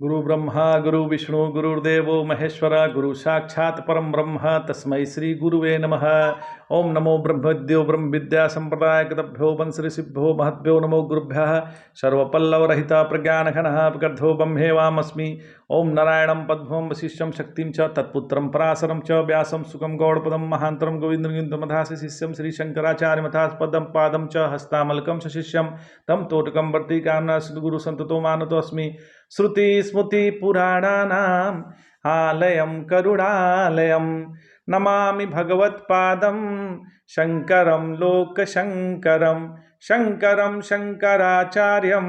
गुरु ब्रह्मा गुरु विष्णु गुरुर्देवो महेश्वर गुरु साक्षात् परम ब्रह्म तस्मै श्री गुरुवे नमः। ओम नमो ब्रह्मविद्यो ब्रह्म विद्या संप्रदाय गतभ्यो वंश ऋषिभ्यो महद्भ्यो नमो गुरुभ्यः। सर्वपल्लवरहित प्रज्ञानघनः प्रगर्धो ब्रह्मेवामस्मि। ओम नारायणं पद्मं वशिष्ठं शक्तिं च तत्पुत्रं पराशरं च व्यासं सुखं गौड़पदं महांतरं गोविंदमथास्य शिष्यं श्रीशंकराचार्यमथास्पदं पादं च हस्तामलकं शिष्यं तम तोटकं वर्तिकामना गुरु संततो मानतो अस्मि। श्रुति स्मृति पुराणानाम् आलयं करुणालयं नमामि भगवत्पादं शंकरं लोकशंकरं शंकरं शंकराचार्यं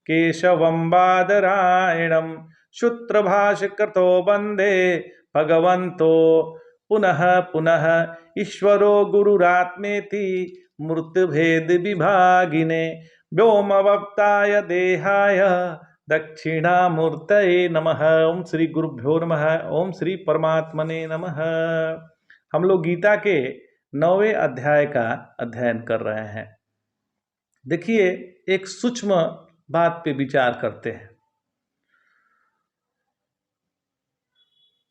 केशवं बादरायणं सूत्रभाष्यकृतो वन्दे भगवन्तो पुनः पुनः ईश्वरो गुरुरात्मेति मूर्तिभेद विभागिने व्योमवप्ताय देहाय दक्षिणामूर्तये नमः। ओम श्री गुरुभ्यो नमः। ओम श्री परमात्मने नमः। हम लोग गीता के 9वें अध्याय का अध्ययन कर रहे हैं। देखिए, एक सूक्ष्म बात पे विचार करते हैं।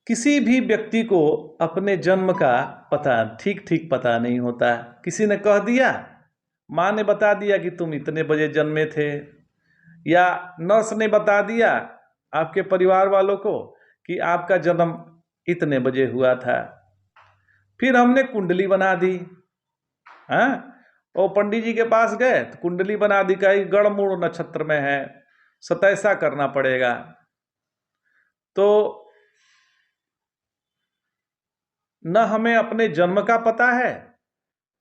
किसी भी व्यक्ति को अपने जन्म का पता ठीक ठीक पता नहीं होता। किसी ने कह दिया, माँ ने बता दिया कि तुम इतने बजे जन्मे थे, या नर्स ने बता दिया आपके परिवार वालों को कि आपका जन्म इतने बजे हुआ था। फिर हमने कुंडली बना दी। हाँ, और पंडित जी के पास गए तो कुंडली बना दी, कहीं गड़मूड़ नक्षत्र में है, सतैसा करना पड़ेगा। तो न हमें अपने जन्म का पता है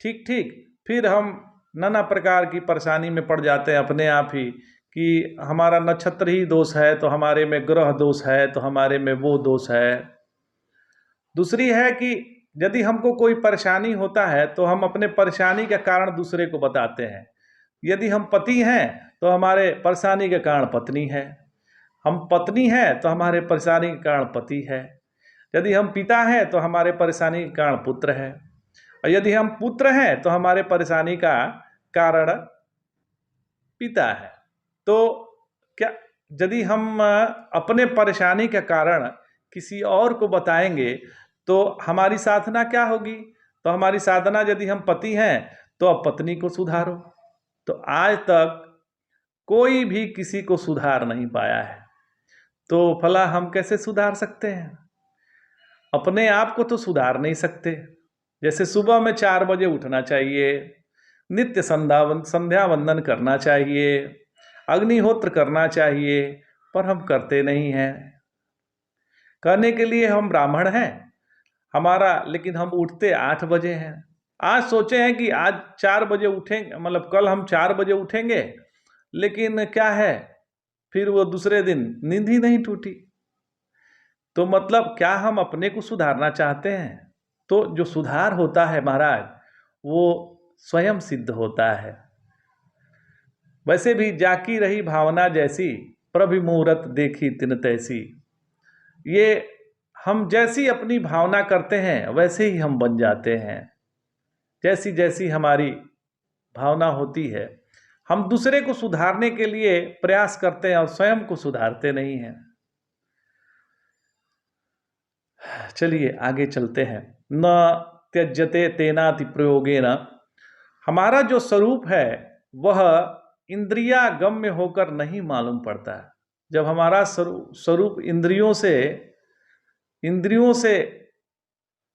ठीक ठीक, फिर हम नाना प्रकार की परेशानी में पड़ जाते हैं अपने आप ही कि हमारा नक्षत्र ही दोष है, तो हमारे में ग्रह दोष है, तो हमारे में वो दोष है। दूसरी है कि यदि हमको कोई परेशानी होता है तो हम अपने परेशानी का कारण दूसरे को बताते हैं। यदि हम पति हैं तो हमारे परेशानी के कारण पत्नी है, हम पत्नी हैं तो हमारे परेशानी के कारण पति है, यदि हम पिता हैं तो हमारे परेशानी के कारण पुत्र है, और यदि हम पुत्र हैं तो हमारे परेशानी का कारण पिता है। तो क्या यदि हम अपने परेशानी के कारण किसी और को बताएंगे तो हमारी साधना क्या होगी? तो हमारी साधना, यदि हम पति हैं तो अब पत्नी को सुधारो। तो आज तक कोई भी किसी को सुधार नहीं पाया है, तो भला हम कैसे सुधार सकते हैं? अपने आप को तो सुधार नहीं सकते। जैसे सुबह में 4 बजे उठना चाहिए, नित्य संध्या वंदन करना चाहिए, अग्निहोत्र करना चाहिए, पर हम करते नहीं हैं। करने के लिए हम ब्राह्मण हैं हमारा, लेकिन हम उठते 8 बजे हैं। आज सोचे हैं कि आज 4 बजे उठेंगे, मतलब कल हम 4 बजे उठेंगे, लेकिन क्या है, फिर वो दूसरे दिन नींद ही नहीं टूटी। तो मतलब क्या हम अपने को सुधारना चाहते हैं? तो जो सुधार होता है महाराज, वो स्वयं सिद्ध होता है। वैसे भी जाकी रही भावना जैसी, प्रभु मूरत देखी तिन तैसी। ये हम जैसी अपनी भावना करते हैं वैसे ही हम बन जाते हैं। जैसी जैसी हमारी भावना होती है, हम दूसरे को सुधारने के लिए प्रयास करते हैं और स्वयं को सुधारते नहीं हैं। चलिए आगे चलते हैं। न त्यज्यते तेनाति प्रयोगेन। हमारा जो स्वरूप है वह इंद्रिया गम्य होकर नहीं मालूम पड़ता है। जब हमारा स्वरूप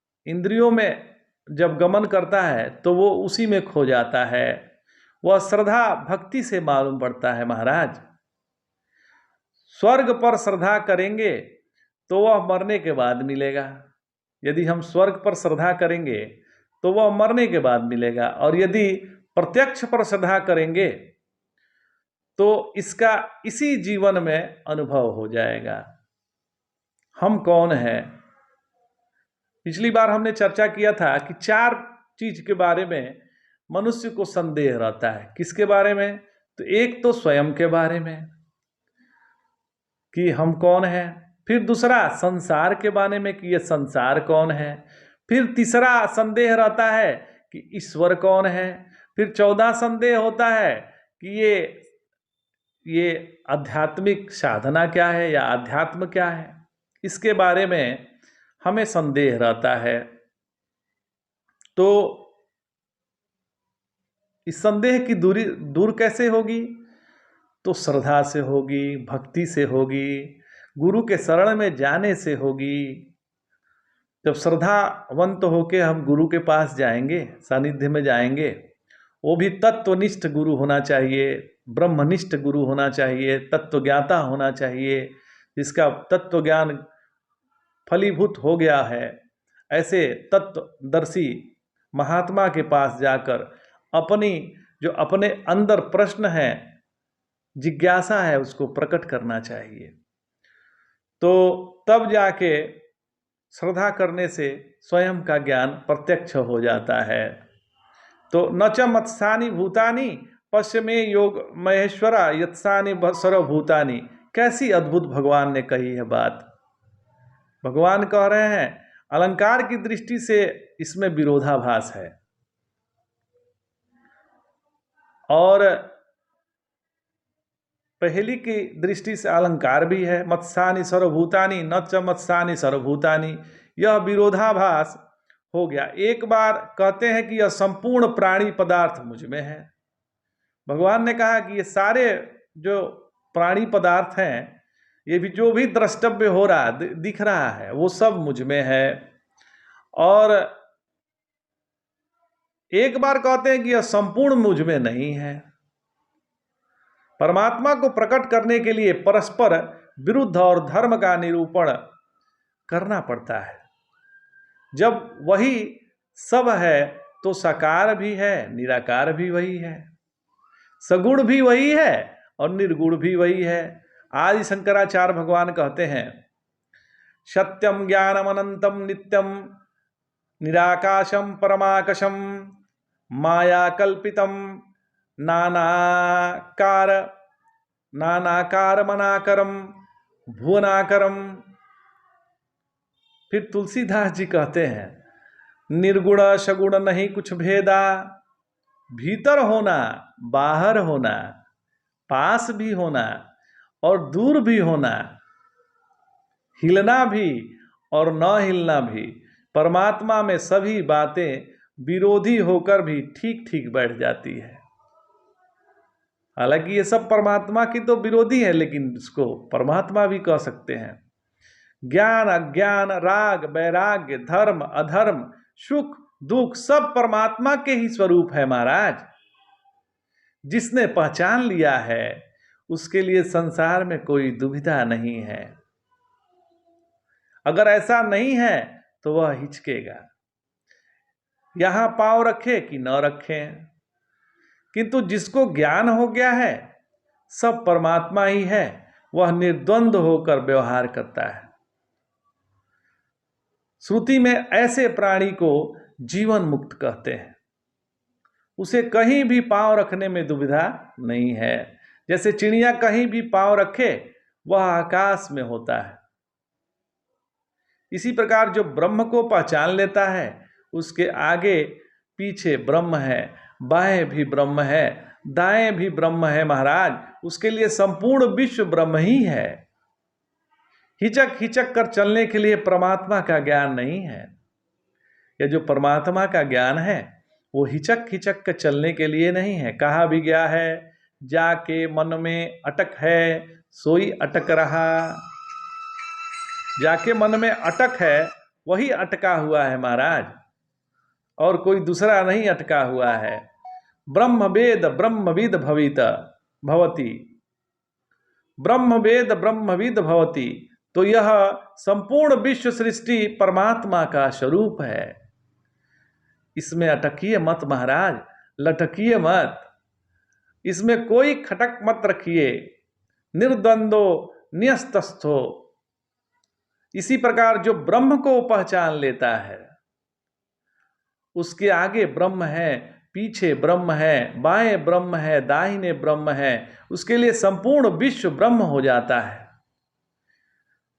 इंद्रियों में जब गमन करता है तो वो उसी में खो जाता है। वह श्रद्धा भक्ति से मालूम पड़ता है महाराज। स्वर्ग पर श्रद्धा करेंगे तो वह मरने के बाद मिलेगा। यदि हम स्वर्ग पर श्रद्धा करेंगे तो वह मरने के बाद मिलेगा, और यदि प्रत्यक्ष पर श्रद्धा करेंगे तो इसका इसी जीवन में अनुभव हो जाएगा। हम कौन हैं? पिछली बार हमने चर्चा किया था कि 4 चीज के बारे में मनुष्य को संदेह रहता है। किसके बारे में? तो एक तो स्वयं के बारे में कि हम कौन हैं, फिर दूसरा संसार के बारे में कि ये संसार कौन है, फिर तीसरा संदेह रहता है कि ईश्वर कौन है, फिर 14 संदेह होता है कि ये आध्यात्मिक साधना क्या है या आध्यात्म क्या है, इसके बारे में हमें संदेह रहता है। तो इस संदेह की दूर कैसे होगी? तो श्रद्धा से होगी, भक्ति से होगी, गुरु के शरण में जाने से होगी। जब श्रद्धावंत होके हम गुरु के पास जाएंगे, सानिध्य में जाएंगे, वो भी तत्वनिष्ठ गुरु होना चाहिए, ब्रह्मनिष्ठ गुरु होना चाहिए, तत्वज्ञाता होना चाहिए, जिसका तत्व ज्ञान फलीभूत हो गया है। ऐसे तत्वदर्शी महात्मा के पास जाकर अपने अंदर प्रश्न है, जिज्ञासा है, उसको प्रकट करना चाहिए। तो तब जाके श्रद्धा करने से स्वयं का ज्ञान प्रत्यक्ष हो जाता है। तो न च मत्सानि भूतानि पश्य में योग महेश्वरा यत्सानि सर्वभूतानि। कैसी अद्भुत भगवान ने कही है बात। भगवान कह रहे हैं अलंकार की दृष्टि से इसमें विरोधाभास है, और पहली की दृष्टि से अलंकार भी है। मत्सानि सर्वभूतानि न च मत्सानि सर्वभूतानि, यह विरोधाभास हो गया। एक बार कहते हैं कि यह संपूर्ण प्राणी पदार्थ मुझ में है। भगवान ने कहा कि ये सारे जो प्राणी पदार्थ हैं, ये भी जो भी द्रष्टव्य हो रहा दिख रहा है, वो सब मुझ में है। और एक बार कहते हैं कि यह संपूर्ण मुझ में नहीं है। परमात्मा को प्रकट करने के लिए परस्पर विरुद्ध और धर्म का निरूपण करना पड़ता है। जब वही सब है तो साकार भी है, निराकार भी वही है, सगुण भी वही है और निर्गुण भी वही है। आदि शंकराचार्य भगवान कहते हैं सत्यम ज्ञानम अनंतम नित्यम निराकाशम परमाकशम माया कल्पितम नानाकार मनाकरम भुवनाकरम। फिर तुलसीदास जी कहते हैं निर्गुण सगुण नहीं कुछ भेदा, भीतर होना बाहर होना, पास भी होना और दूर भी होना, हिलना भी और न हिलना भी। परमात्मा में सभी बातें विरोधी होकर भी ठीक ठीक बैठ जाती है। हालांकि ये सब परमात्मा की तो विरोधी है, लेकिन इसको परमात्मा भी कह सकते हैं। ज्ञान अज्ञान, राग वैराग्य, धर्म अधर्म, सुख दुख सब परमात्मा के ही स्वरूप है महाराज। जिसने पहचान लिया है उसके लिए संसार में कोई दुविधा नहीं है। अगर ऐसा नहीं है तो वह हिचकेगा, यहां पांव रखे कि न रखे। किंतु जिसको ज्ञान हो गया है सब परमात्मा ही है, वह निर्द्वंद्व होकर व्यवहार करता है। श्रुति में ऐसे प्राणी को जीवन मुक्त कहते हैं। उसे कहीं भी पांव रखने में दुविधा नहीं है। जैसे चिड़िया कहीं भी पांव रखे वह आकाश में होता है, इसी प्रकार जो ब्रह्म को पहचान लेता है उसके आगे पीछे ब्रह्म है, बाएं भी ब्रह्म है, दाएं भी ब्रह्म है महाराज। उसके लिए संपूर्ण विश्व ब्रह्म ही है। हिचक हिचक कर चलने के लिए परमात्मा का ज्ञान नहीं है। यह जो परमात्मा का ज्ञान है वो हिचक हिचक कर चलने के लिए नहीं है। कहा भी गया है जाके मन में अटक है सोई अटक रहा। जाके मन में अटक है वही अटका हुआ है महाराज, और कोई दूसरा नहीं अटका हुआ है। ब्रह्मवेद ब्रह्मविद भवति, ब्रह्मवेद ब्रह्मविद भवति। तो यह संपूर्ण विश्व सृष्टि परमात्मा का स्वरूप है। इसमें अटकिए मत महाराज, लटकिए मत, इसमें कोई खटक मत रखिए। निर्द्वंदो न्यस्तस्थो। इसी प्रकार जो ब्रह्म को पहचान लेता है उसके आगे ब्रह्म है, पीछे ब्रह्म है, बाएं ब्रह्म है, दाहिने ब्रह्म है, उसके लिए संपूर्ण विश्व ब्रह्म हो जाता है।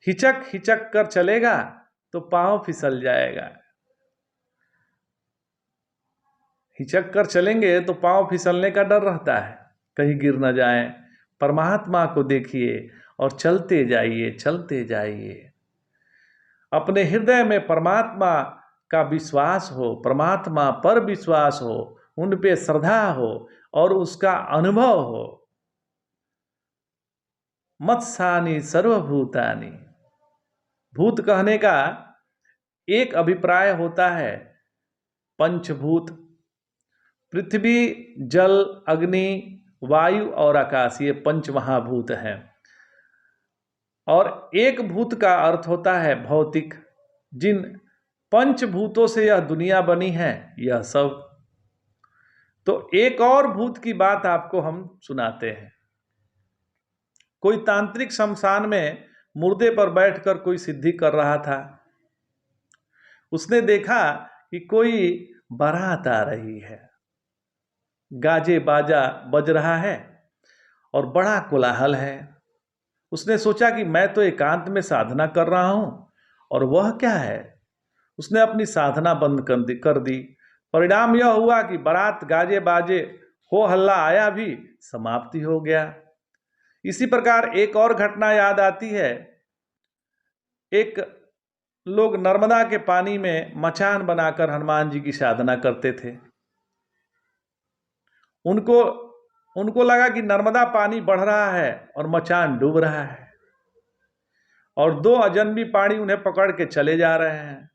हिचक हिचक कर चलेगा तो पांव फिसल जाएगा। हिचक कर चलेंगे तो पांव फिसलने का डर रहता है, कहीं गिर न जाए, परमात्मा को देखिए और चलते जाइए, चलते जाइए। अपने हृदय में परमात्मा का विश्वास हो, परमात्मा पर विश्वास हो, उन पे श्रद्धा हो और उसका अनुभव हो। मत्सानि सर्वभूतानि, भूत कहने का एक अभिप्राय होता है पंचभूत, पृथ्वी, जल, अग्नि, वायु और आकाश, ये पंच महाभूत हैं। और एक भूत का अर्थ होता है भौतिक, जिन पंचभूतों से यह दुनिया बनी है, यह सब। तो एक और भूत की बात आपको हम सुनाते हैं। कोई तांत्रिक शमशान में मुर्दे पर बैठकर कोई सिद्धि कर रहा था। उसने देखा कि कोई बारात आ रही है, गाजे बाजा बज रहा है और बड़ा कोलाहल है। उसने सोचा कि मैं तो एकांत में साधना कर रहा हूं और वह क्या है। उसने अपनी साधना बंद कर दी। परिणाम यह हुआ कि बारात, गाजे बाजे, हो हल्ला आया भी समाप्ति हो गया। इसी प्रकार एक और घटना याद आती है। एक लोग नर्मदा के पानी में मचान बनाकर हनुमान जी की साधना करते थे। उनको लगा कि नर्मदा पानी बढ़ रहा है और मचान डूब रहा है, और दो अजनबी प्राणी उन्हें पकड़ के चले जा रहे हैं।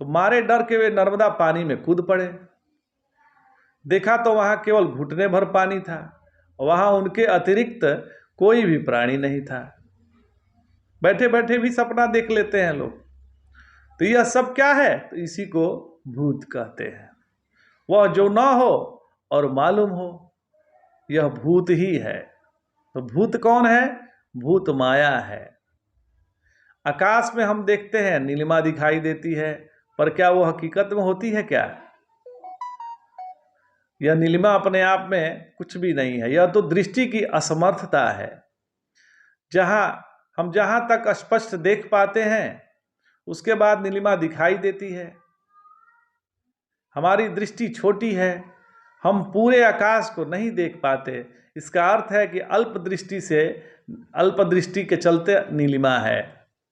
तो मारे डर के वे नर्मदा पानी में कूद पड़े। देखा तो वहां केवल घुटने भर पानी था, वहां उनके अतिरिक्त कोई भी प्राणी नहीं था। बैठे बैठे भी सपना देख लेते हैं लोग। तो यह सब क्या है? तो इसी को भूत कहते हैं। वह जो न हो और मालूम हो, यह भूत ही है। तो भूत कौन है? भूत माया है। आकाश में हम देखते हैं नीलिमा दिखाई देती है, पर क्या वो हकीकत में होती है क्या? यह नीलिमा अपने आप में कुछ भी नहीं है। यह तो दृष्टि की असमर्थता है। जहां तक स्पष्ट देख पाते हैं, उसके बाद नीलिमा दिखाई देती है। हमारी दृष्टि छोटी है, हम पूरे आकाश को नहीं देख पाते। इसका अर्थ है कि अल्प दृष्टि के चलते नीलिमा है।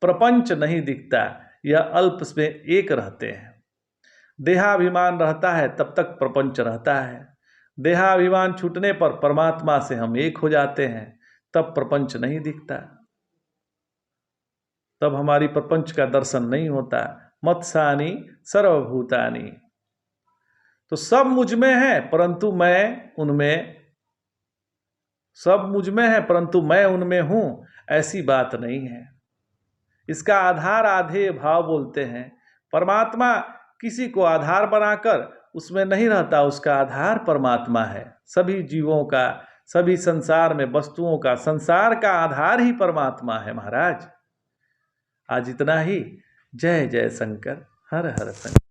प्रपंच नहीं दिखता, यह अल्प में एक रहते हैं। देहाभिमान रहता है तब तक प्रपंच रहता है। देहाभिमान छूटने पर परमात्मा से हम एक हो जाते हैं, तब प्रपंच नहीं दिखता, तब हमारी प्रपंच का दर्शन नहीं होता। मत्सानि सर्वभूतानि, तो सब मुझ में है परंतु मैं उनमें, सब मुझ में है परंतु मैं उनमें हूं, ऐसी बात नहीं है। इसका आधार आधेय भाव बोलते हैं। परमात्मा किसी को आधार बनाकर उसमें नहीं रहता, उसका आधार परमात्मा है। सभी जीवों का, सभी संसार में वस्तुओं का, संसार का आधार ही परमात्मा है महाराज। आज इतना ही। जय जय शंकर, हर हर शंकर।